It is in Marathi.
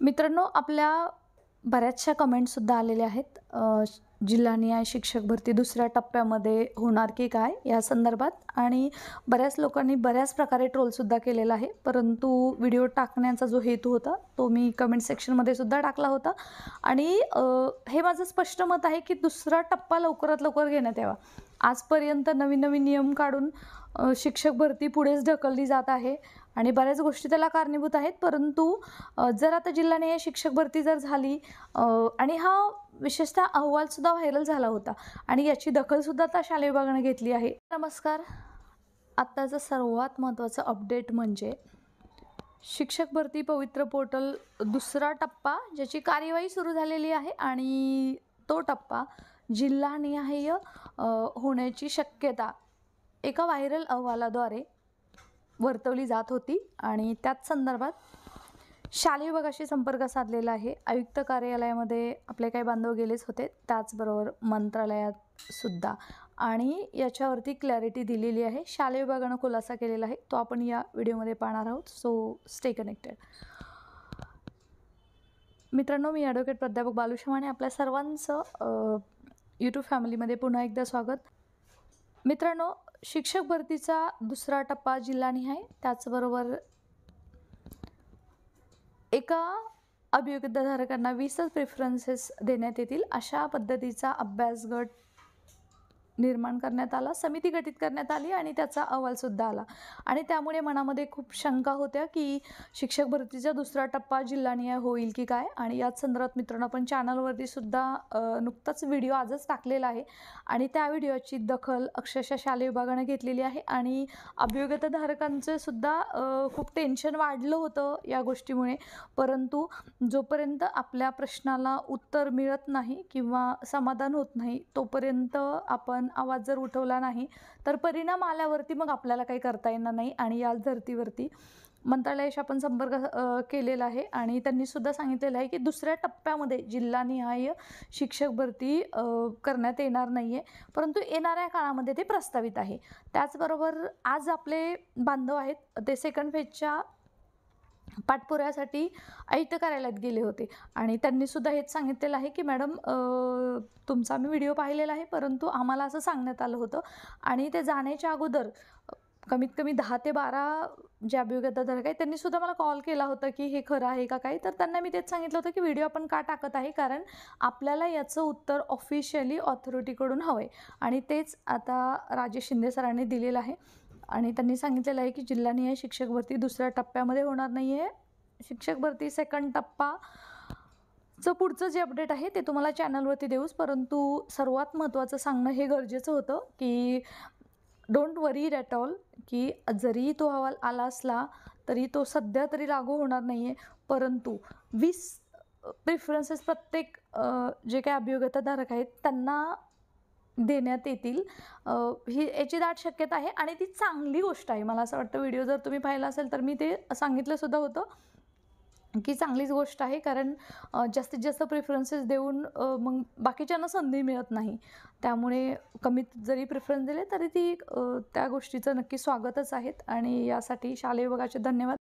मित्रांनो, आपल्या बऱ्याचशा कमेंट्ससुद्धा आलेल्या आहेत जिल्हानिहाय शिक्षक भरती दुसऱ्या टप्प्यामध्ये होणार की काय या संदर्भात, आणि बऱ्याच लोकांनी बऱ्याच प्रकारे ट्रोलसुद्धा केलेला आहे. परंतु व्हिडिओ टाकण्याचा जो हेतू होता तो मी कमेंट सेक्शनमध्ये सुद्धा टाकला होता, आणि हे माझं स्पष्ट मत आहे की दुसरा टप्पा लवकरात लवकर घेण्यात यावा. आजपर्यंत नवीन नवीन नियम काढून शिक्षक भरती पुढेच ढकलली जात आहे आणि बऱ्याच गोष्टी त्याला कारणीभूत आहेत. परंतु जर आता जिल्हानिहाय शिक्षक भरती जर झाली आणि हा विशेषतः अहवालसुद्धा व्हायरल झाला होता आणि याची दखलसुद्धा आता शालेय विभागाने घेतली आहे. नमस्कार. आत्ताचं सर्वात महत्त्वाचं अपडेट म्हणजे शिक्षक भरती पवित्र पोर्टल दुसरा टप्पा ज्याची कार्यवाही सुरू झालेली आहे, आणि तो टप्पा जिल्हानिहाय होण्याची शक्यता एका व्हायरल अहवालाद्वारे वर्तवली जात होती. आणि त्याच संदर्भात शालेय विभागाशी संपर्क साधलेला आहे. आयुक्त कार्यालयामध्ये आपले काही बांधव गेलेच होते, त्याचबरोबर मंत्रालयात सुद्धा, आणि याच्यावरती क्लॅरिटी दिलेली आहे. शालेय विभागानं खुलासा केलेला आहे, तो आपण या व्हिडिओमध्ये पाहणार आहोत. So stay connected. मित्रांनो, मी ॲडव्होकेट प्राध्यापक बालू शमाणे, आपल्या सर्वांचं यूट्यूब फॅमिलीमध्ये पुन्हा एकदा स्वागत. मित्रांनो, शिक्षक भरतीचा दुसरा टप्पा जिल्हानिहाय, त्याचबरोबर एका अभियोग्यताधारकांना 20च प्रेफरन्सेस देण्यात येतील अशा पद्धतीचा अभ्यास गट निर्माण करण्यात आला, समिती गठीत करण्यात आली आणि त्याचा अहवालसुद्धा आला. आणि त्यामुळे मनामध्ये खूप शंका होत्या की शिक्षक भरतीचा दुसरा टप्पा जिल्हानिहाय होईल की काय. आणि याच संदर्भात मित्रांनो, आपण चॅनलवरती सुद्धा नुकताच व्हिडिओ आजच टाकलेला आहे, आणि त्या व्हिडिओची दखल अक्षरशः शालेय विभागाने घेतलेली आहे. आणि अभियोग्यताधारकांचं सुद्धा खूप टेन्शन वाढलं होतं या गोष्टीमुळे. परंतु जोपर्यंत आपल्या प्रश्नाला उत्तर मिळत नाही किंवा समाधान होत नाही, तोपर्यंत आपण आवाज जर उठवला नाही तर परिणाम आल्यावरती मग आपल्याला काही करता येणार नाही. आणि याच धर्तीवरती मंत्रालयाशी आपण संपर्क केलेला आहे, आणि त्यांनी सुद्धा सांगितलेलं आहे की दुसऱ्या टप्प्यामध्ये जिल्हानिहाय शिक्षक भरती करण्यात येणार नाही आहे, परंतु येणाऱ्या काळामध्ये ते प्रस्तावित आहे. त्याचबरोबर आज आपले बांधव आहेत ते सेकंड फेजच्या पाठपुराव्यासाठी आयुक्त कार्यालयात गेले होते, आणि त्यांनी सुद्धा हेच सांगितलेलं आहे की मॅडम, तुमचा आम्ही व्हिडिओ पाहिलेला आहे, परंतु आम्हाला असं सांगण्यात आलं होतं, आणि ते जाण्याच्या अगोदर कमीत कमी 10 ते 12 जे अभियोग्यताधारक आहेत त्यांनी सुद्धा मला कॉल केला होता की हे खरं आहे का काय. तर त्यांना मी तेच सांगितलं होतं की व्हिडिओ आपण का टाकत आहे, कारण आपल्याला याचं उत्तर ऑफिशियली ऑथॉरिटीकडून हवं आहे, आणि तेच आता राजेश शिंदे सरांनी दिलेलं आहे. आणि त्यांनी सांगितलेलं आहे की जिल्हानिहाय शिक्षक भरती दुसऱ्या टप्प्यामध्ये होणार नाही आहे. शिक्षक भरती सेकंड टप्पाचं पुढचं जे अपडेट आहे ते तुम्हाला चॅनलवरती देऊच. परंतु सर्वात महत्त्वाचं सांगणं हे गरजेचं होतं की डोंट वरी ॲट ऑल, की जरी तो अहवाल आला असला तरी तो सध्या तरी लागू होणार नाही आहे, परंतु 20 प्रेफरन्सेस प्रत्येक जे काही अभियोग्यताधारक आहेत त्यांना देण्यात येतील. ही याची दाट शक्यता आहे, आणि ती चांगली गोष्ट आहे. मला असं वाटतं, व्हिडिओ जर तुम्ही पाहिला असेल तर मी ते सांगितलंसुद्धा होतं की चांगलीच गोष्ट आहे, कारण जास्तीत जास्त प्रेफरन्सेस देऊन मग बाकीच्यांना संधी मिळत नाही. त्यामुळे कमीत जरी प्रेफरन्स दिले तरी ती त्या गोष्टीचं नक्की स्वागतच आहेत, आणि यासाठी शालेय विभागाचे धन्यवाद.